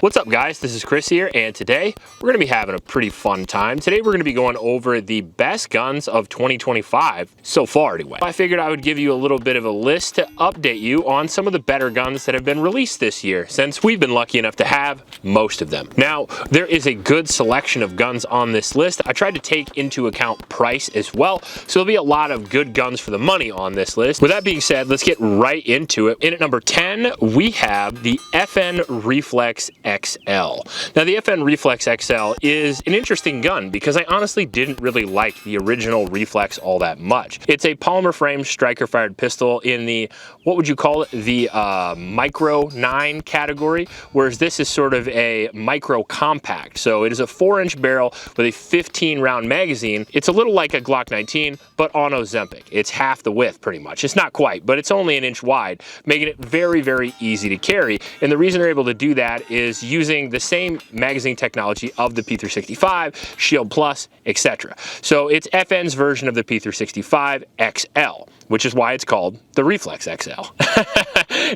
What's up guys, this is Chris here, and today we're going to be having a pretty fun time. Today we're going to be going over the best guns of 2025 so far anyway. I figured I would give you a little bit of a list to update you on some of the better guns that have been released this year, since we've been lucky enough to have most of them. Now, there is a good selection of guns on this list. I tried to take into account price as well, so there'll be a lot of good guns for the money on this list. With that being said, let's get right into it. In at number 10, we have the FN Reflex XL. Now, the FN Reflex XL is an interesting gun because I honestly didn't really like the original Reflex all that much. It's a polymer frame striker fired pistol in the, what would you call it, the micro 9 category, whereas this is sort of a micro compact. So it is a 4-inch barrel with a 15 round magazine. It's a little like a Glock 19, but on Ozempic. It's half the width pretty much. It's not quite, but it's only an inch wide, making it very, very easy to carry. And the reason they're able to do that is using the same magazine technology of the P365, Shield Plus, etc. So it's FN's version of the P365 XL, which is why it's called the Reflex XL.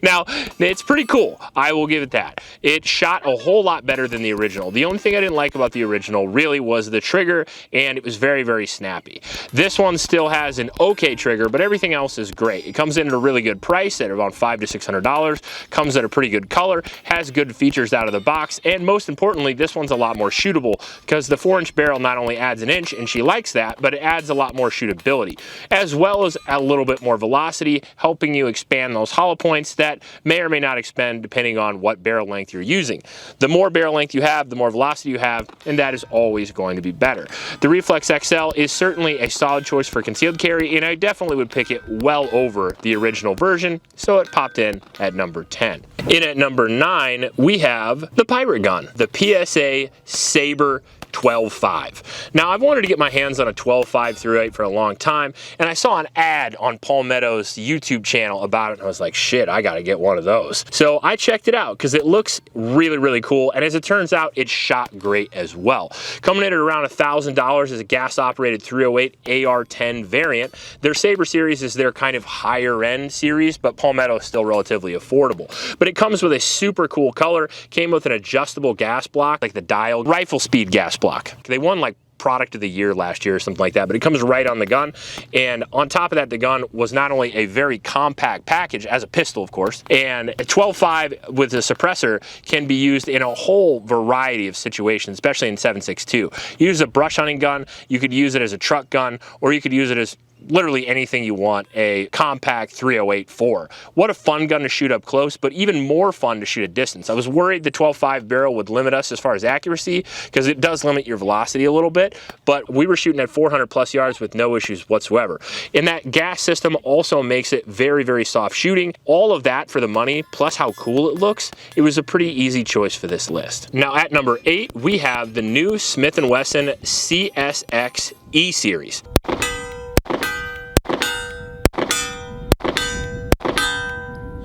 Now, it's pretty cool. I will give it that. It shot a whole lot better than the original. The only thing I didn't like about the original really was the trigger, and it was very, very snappy. This one still has an okay trigger, but everything else is great. It comes in at a really good price at around $500 to $600, comes at a pretty good color, has good features out of the box, and most importantly, this one's a lot more shootable because the 4-inch barrel not only adds an inch, and she likes that, but it adds a lot more shootability, as well as a little bit more velocity, helping you expand those hollow points that may or may not expand depending on what barrel length you're using. The more barrel length you have, the more velocity you have, and that is always going to be better. The Reflex XL is certainly a solid choice for concealed carry, and I definitely would pick it well over the original version, so it popped in at number 10. In at number 9, we have the pirate gun, the PSA Sabre 12.5. Now, I've wanted to get my hands on a 12.5 through-8 for a long time, and I saw an ad on Paul Meadows' YouTube channel about it, and I was like, shit, I gotta get one of those. So I checked it out because it looks really, really cool, and as it turns out, it shot great as well. Coming in at around $1,000 is a gas-operated 308 AR-10 variant. Their Sabre series is their kind of higher-end series, but Paul Meadows is still relatively affordable. But it comes with a super cool color, came with an adjustable gas block, like the dialed rifle speed gas block. They won like product of the year last year or something like that, but it comes right on the gun. And on top of that, the gun was not only a very compact package as a pistol, of course, and a 12.5 with a suppressor can be used in a whole variety of situations, especially in 7.62. Use a brush hunting gun, you could use it as a truck gun, or you could use it as literally anything you want a compact 308 for. What a fun gun to shoot up close, but even more fun to shoot at distance. I was worried the 12.5 barrel would limit us as far as accuracy, because it does limit your velocity a little bit, but we were shooting at 400 plus yards with no issues whatsoever. And that gas system also makes it very, very soft shooting. All of that for the money, plus how cool it looks, it was a pretty easy choice for this list. Now at number 8, we have the new Smith & Wesson CSX E-Series.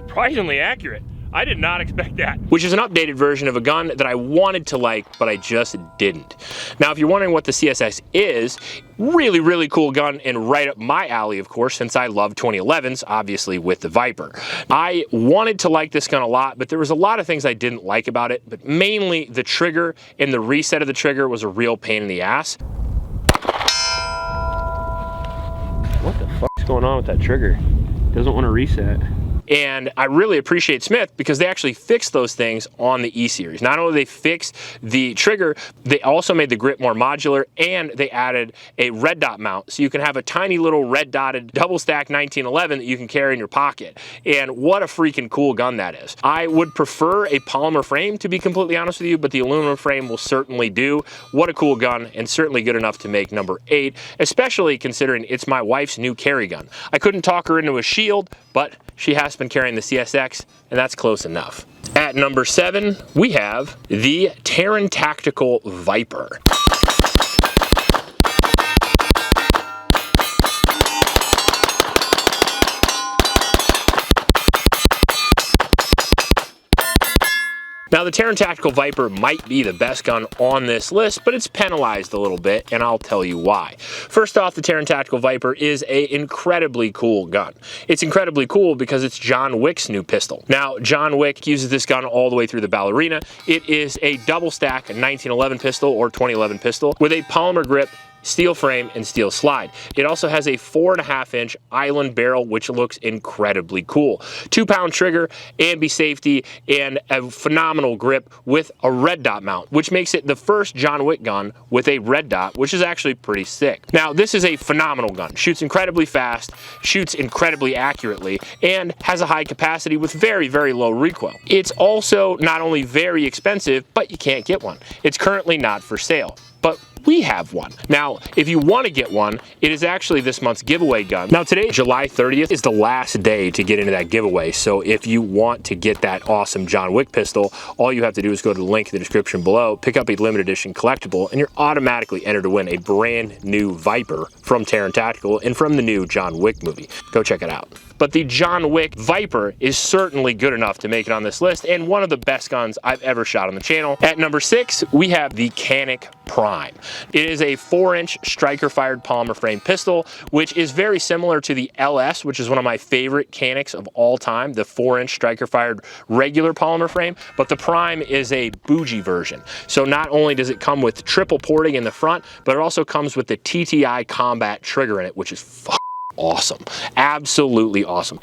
Surprisingly accurate. I did not expect that. Which is an updated version of a gun that I wanted to like, but I just didn't. Now, if you're wondering what the CSX is, really, really cool gun, and right up my alley, of course, since I love 2011s, obviously with the Viper. I wanted to like this gun a lot, but there was a lot of things I didn't like about it, but mainly the trigger and the reset of the trigger was a real pain in the ass. What the fuck's going on with that trigger? Doesn't want to reset. And I really appreciate Smith because they actually fixed those things on the E-Series. Not only did they fix the trigger, they also made the grip more modular, and they added a red dot mount. So you can have a tiny little red dotted double stack 1911 that you can carry in your pocket. And what a freaking cool gun that is. I would prefer a polymer frame, to be completely honest with you, but the aluminum frame will certainly do. What a cool gun, and certainly good enough to make number 8, especially considering it's my wife's new carry gun. I couldn't talk her into a shield, but she has been carrying the CSX, and that's close enough. At number 7, we have the Terran Tactical Viper. Now, the Taran Tactical Viper might be the best gun on this list, but it's penalized a little bit, and I'll tell you why. First off, the Taran Tactical Viper is an incredibly cool gun. It's incredibly cool because it's John Wick's new pistol. Now, John Wick uses this gun all the way through the ballerina. It is a double stack 1911 pistol or 2011 pistol with a polymer grip, steel frame, and steel slide. It also has a 4.5-inch island barrel, which looks incredibly cool. 2-pound trigger, ambi safety, and a phenomenal grip with a red dot mount, which makes it the first John Wick gun with a red dot, which is actually pretty sick. Now, this is a phenomenal gun. Shoots incredibly fast, shoots incredibly accurately, and has a high capacity with very, very low recoil. It's also not only very expensive, but you can't get one. It's currently not for sale, but we have one. Now, if you want to get one, it is actually this month's giveaway gun. Now, today, July 30th, is the last day to get into that giveaway. So if you want to get that awesome John Wick pistol, all you have to do is go to the link in the description below, pick up a limited edition collectible, and you're automatically entered to win a brand new Viper from Taran Tactical and from the new John Wick movie. Go check it out. But the John Wick Viper is certainly good enough to make it on this list, and one of the best guns I've ever shot on the channel. At number 6, we have the Canik Prime. It is a 4-inch striker-fired polymer frame pistol, which is very similar to the LS, which is one of my favorite Caniks of all time, the 4-inch striker-fired regular polymer frame, but the Prime is a bougie version. So not only does it come with triple porting in the front, but it also comes with the TTI combat trigger in it, which is awesome. Absolutely awesome.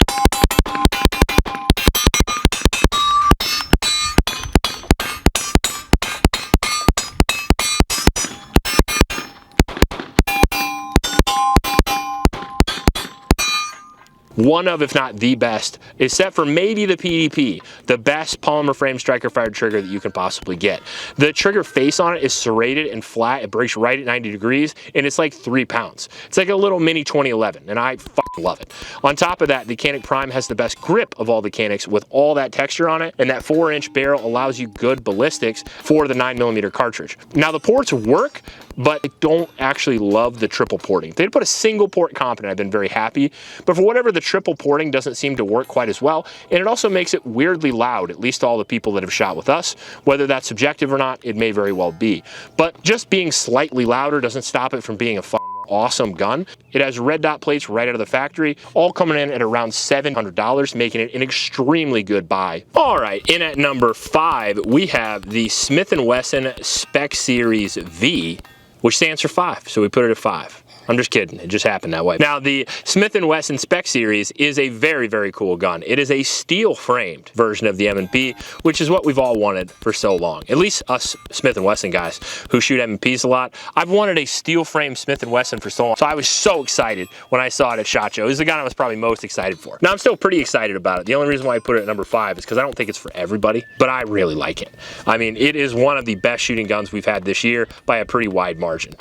One of, if not the best, except for maybe the PDP, the best polymer frame striker fired trigger that you can possibly get. The trigger face on it is serrated and flat. It breaks right at 90 degrees, and it's like 3 pounds. It's like a little mini 2011, and I love it. On top of that, the Canik Prime has the best grip of all the Caniks with all that texture on it, and that 4-inch barrel allows you good ballistics for the 9mm cartridge. Now, the ports work, but I don't actually love the triple porting. If they'd put a single port component, I've been very happy, but for whatever, the triple porting doesn't seem to work quite as well, and it also makes it weirdly loud, at least all the people that have shot with us. Whether that's subjective or not, it may very well be. But just being slightly louder doesn't stop it from being a awesome gun. It has red dot plates right out of the factory, all coming in at around $700, making it an extremely good buy. All right, in at number 5, we have the Smith & Wesson Spec Series V, which stands for 5, so we put it at 5. I'm just kidding. It just happened that way. Now, the Smith & Wesson Spec Series is a very, very cool gun. It is a steel-framed version of the M&P, which is what we've all wanted for so long. At least us Smith & Wesson guys who shoot M&Ps a lot. I've wanted a steel-framed Smith & Wesson for so long, so I was so excited when I saw it at SHOT Show. It was the gun I was probably most excited for. Now, I'm still pretty excited about it. The only reason why I put it at number 5 is because I don't think it's for everybody, but I really like it. I mean, it is one of the best shooting guns we've had this year by a pretty wide margin.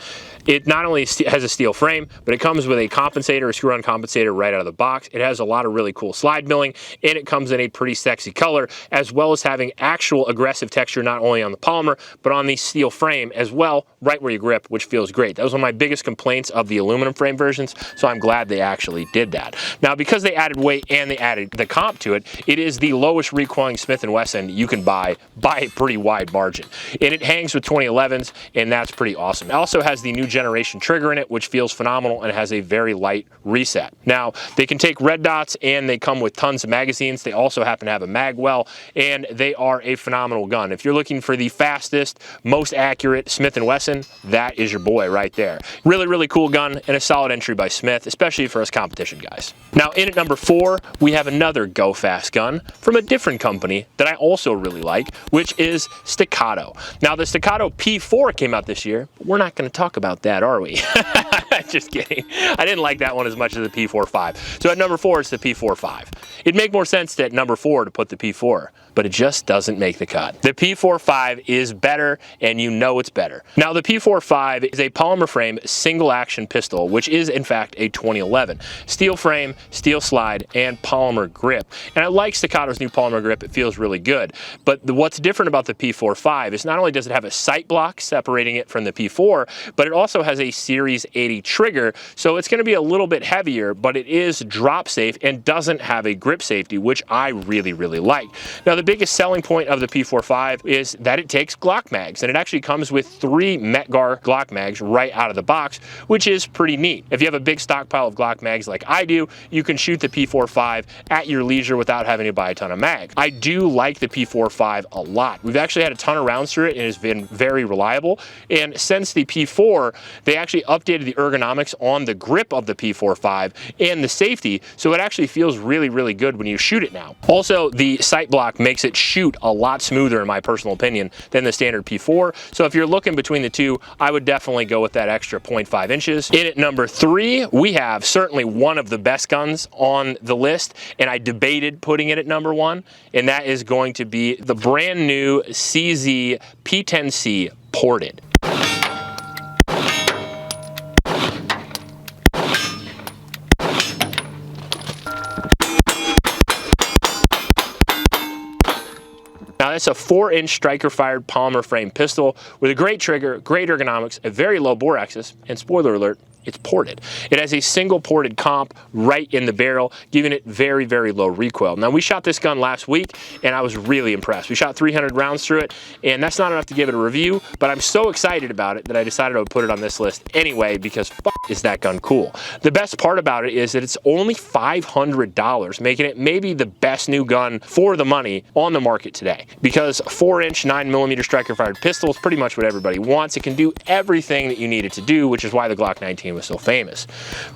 It not only has a steel frame, but it comes with a compensator, a screw-on compensator right out of the box. It has a lot of really cool slide milling, and it comes in a pretty sexy color, as well as having actual aggressive texture not only on the polymer, but on the steel frame as well, right where you grip, which feels great. That was one of my biggest complaints of the aluminum frame versions, so I'm glad they actually did that. Now, because they added weight and they added the comp to it, it is the lowest recoiling Smith & Wesson you can buy by a pretty wide margin. And it hangs with 2011s, and that's pretty awesome. It also has the new generation trigger in it, which feels phenomenal and has a very light reset. Now, they can take red dots and they come with tons of magazines. They also happen to have a mag well, and they are a phenomenal gun. If you're looking for the fastest, most accurate Smith & Wesson, that is your boy right there. Really, really cool gun and a solid entry by Smith, especially for us competition guys. Now, in at number 4, we have another go fast gun from a different company that I also really like, which is Staccato. Now, the Staccato P4 came out this year, but we're not going to talk about that, are we? Just kidding. I didn't like that one as much as the P45. So at number 4, it's the P45. It'd make more sense at number 4 to put the P4, but it just doesn't make the cut. The P45 is better, and you know it's better. Now, the P45 is a polymer frame single action pistol, which is in fact a 2011. Steel frame, steel slide, and polymer grip. And I like Staccato's new polymer grip. It feels really good. But what's different about the P45 is not only does it have a sight block separating it from the P4, but it also also has a Series 80 trigger, so it's going to be a little bit heavier, but it is drop safe and doesn't have a grip safety, which I really, really like. Now, the biggest selling point of the P45 is that it takes Glock mags, and it actually comes with 3 Metgar Glock mags right out of the box, which is pretty neat. If you have a big stockpile of Glock mags like I do, you can shoot the P45 at your leisure without having to buy a ton of mags. I do like the P45 a lot. We've actually had a ton of rounds through it, and it has been very reliable. And since the P4, they actually updated the ergonomics on the grip of the P45 and the safety, so it actually feels really, really good when you shoot it now. Also, the sight block makes it shoot a lot smoother, in my personal opinion, than the standard P4. So if you're looking between the two, I would definitely go with that extra 0.5 inches. In at number 3, we have certainly one of the best guns on the list, and I debated putting it at number 1, and that is going to be the brand new CZ P10C Ported. Now, that's a 4-inch striker-fired polymer frame pistol with a great trigger, great ergonomics, a very low bore axis, and spoiler alert, it's ported. It has a single ported comp right in the barrel, giving it very, very low recoil. Now, we shot this gun last week, and I was really impressed. We shot 300 rounds through it, and that's not enough to give it a review, but I'm so excited about it that I decided I would put it on this list anyway, because is that gun cool. The best part about it is that it's only $500, making it maybe the best new gun for the money on the market today. Because a 4-inch 9mm striker-fired pistol is pretty much what everybody wants. It can do everything that you need it to do, which is why the Glock 19 was so famous.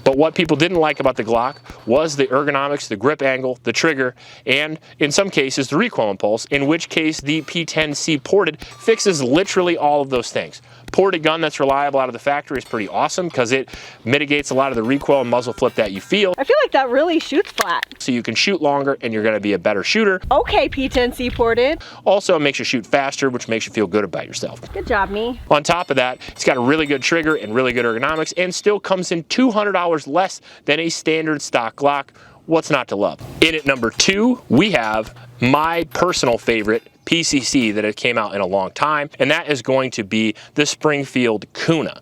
But what people didn't like about the Glock was the ergonomics, the grip angle, the trigger, and in some cases the recoil impulse, in which case the P10C Ported fixes literally all of those things. Ported gun that's reliable out of the factory is pretty awesome because it mitigates a lot of the recoil and muzzle flip that you feel. I feel like that really shoots flat. So you can shoot longer and you're going to be a better shooter. Okay, P10C Ported. Also, it makes you shoot faster, which makes you feel good about yourself. Good job, me. On top of that, it's got a really good trigger and really good ergonomics, and still comes in $200 less than a standard stock Glock. What's not to love? In at number 2, we have my personal favorite PCC that it came out in a long time, and that is going to be the Springfield Kuna.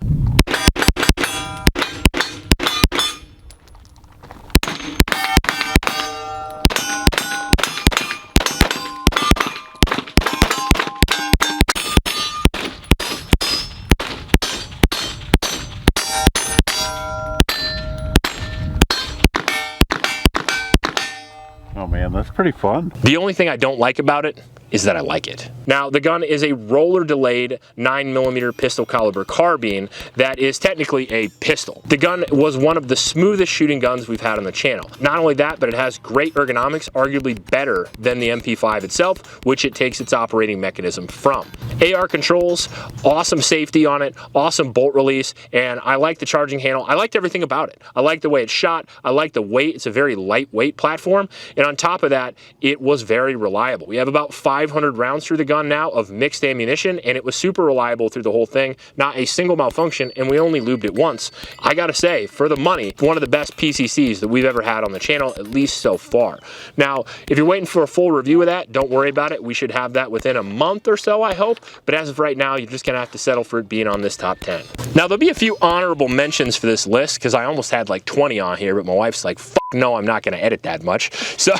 Oh man, that's pretty fun. The only thing I don't like about it is that I like it. Now, the gun is a roller delayed 9mm pistol caliber carbine that is technically a pistol. The gun was one of the smoothest shooting guns we've had on the channel. Not only that, but it has great ergonomics, arguably better than the MP5 itself, which it takes its operating mechanism from. AR controls, awesome safety on it, awesome bolt release, and I like the charging handle. I liked everything about it. I like the way it's shot. I like the weight. It's a very lightweight platform, and on top of that, it was very reliable. We have about 500 rounds through the gun now of mixed ammunition, and it was super reliable through the whole thing. Not a single malfunction, and we only lubed it once. I gotta say, for the money, one of the best PCCs that we've ever had on the channel, at least so far. Now, if you're waiting for a full review of that, don't worry about it. We should have that within a month or so, I hope. But as of right now, you're just gonna have to settle for it being on this top 10. Now, there'll be a few honorable mentions for this list, because I almost had like 20 on here, but my wife's like, fuck no, I'm not gonna edit that much. So,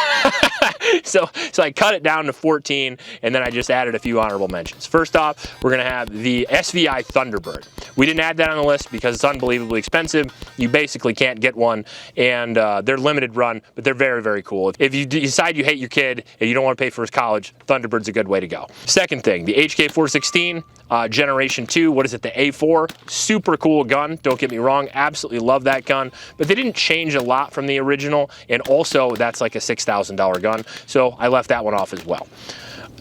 so I cut it down to 14, and then I just added a few honorable mentions. First off, we're gonna have the SVI Thunderbird. We didn't add that on the list because it's unbelievably expensive. You basically can't get one, and they're limited run, but they're very, very cool. If you decide you hate your kid and you don't want to pay for his college, Thunderbird's a good way to go. Second thing, the HK416 Generation 2, what is it, the A4? Super cool gun, don't get me wrong, absolutely love that gun, but they didn't change a lot from the original, and also that's like a $6,000 gun, so I left that one off as well.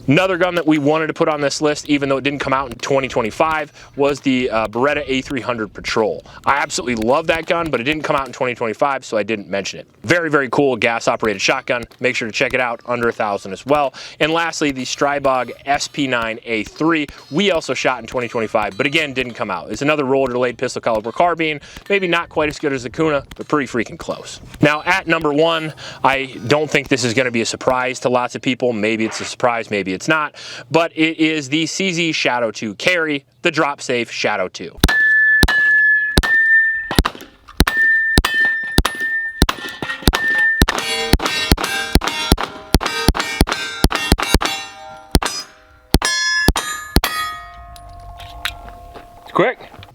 Another gun that we wanted to put on this list, even though it didn't come out in 2025, was the Beretta A300 Patrol. I absolutely love that gun, but it didn't come out in 2025, so I didn't mention it. Very, very cool gas-operated shotgun. Make sure to check it out, under $1,000 as well. And lastly, the Strybog SP9A3. We also shot in 2025, but again, didn't come out. It's another roller-delayed pistol caliber carbine. Maybe not quite as good as the Kuna, but pretty freaking close. Now, at number 1, I don't think this is going to be a surprise to lots of people. Maybe it's a surprise, maybe it's not, but it is the CZ Shadow 2 Carry, the drop safe Shadow 2.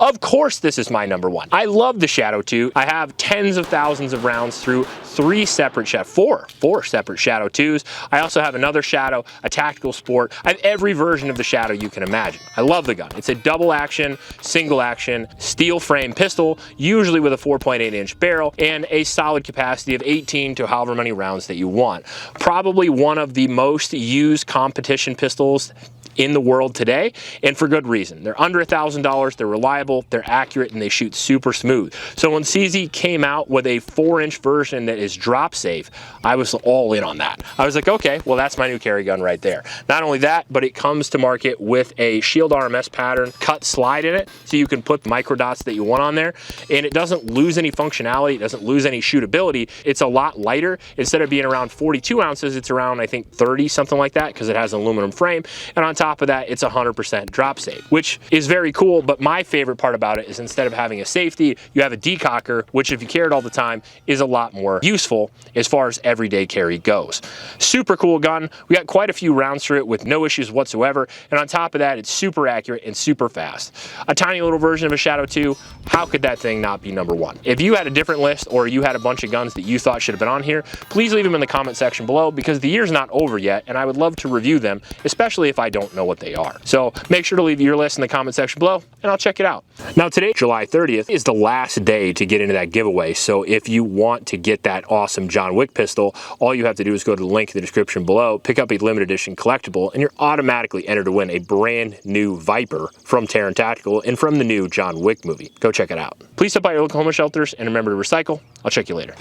Of course, this is my number one. I love the Shadow 2. I have tens of thousands of rounds through four separate Shadow 2s. I also have another Shadow, a tactical sport. I have every version of the Shadow you can imagine. I love the gun. It's a double action, single action, steel frame pistol, usually with a 4.8-inch barrel, and a solid capacity of 18 to however many rounds that you want. Probably one of the most used competition pistols in the world today, and for good reason. They're under $1,000, they're reliable, they're accurate, and they shoot super smooth. So when CZ came out with a 4-inch version that is drop safe, I was all in on that. I was like, okay, well that's my new carry gun right there. Not only that, but it comes to market with a shield RMS pattern cut slide in it, so you can put the micro dots that you want on there, and it doesn't lose any functionality, it doesn't lose any shootability. It's a lot lighter. Instead of being around 42 ounces, it's around, I think, 30, something like that, because it has an aluminum frame, and on top of that, it's 100% drop safe, which is very cool. But my favorite part about it is instead of having a safety, you have a decocker, which if you carry it all the time is a lot more useful as far as everyday carry goes. Super cool gun. We got quite a few rounds through it with no issues whatsoever, and on top of that, it's super accurate and super fast. A tiny little version of a Shadow 2, how could that thing not be number one? If you had a different list, or you had a bunch of guns that you thought should have been on here, please leave them in the comment section below, because the year's not over yet, and I would love to review them, especially if I don't know what they are. So make sure to leave your list in the comment section below, and I'll check it out. Now today, July 30th, is the last day to get into that giveaway. So if you want to get that awesome John Wick pistol, all you have to do is go to the link in the description below, pick up a limited edition collectible, and you're automatically entered to win a brand new Viper from Terran Tactical and from the new John Wick movie. Go check it out. Please stop by your local homeless shelters and remember to recycle. I'll check you later.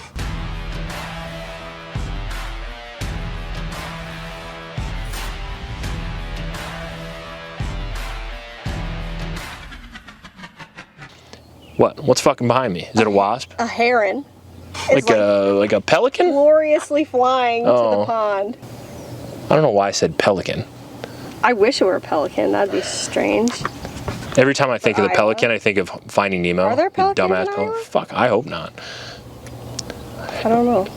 What? What's fucking behind me? Is it a wasp? A heron. Like a pelican? Gloriously flying to the pond. I don't know why I said pelican. I wish it were a pelican. That'd be strange. Every time I think of the pelican, I think of Finding Nemo. Are there pelicans dumbass in Iowa? Fuck, I hope not. I don't know.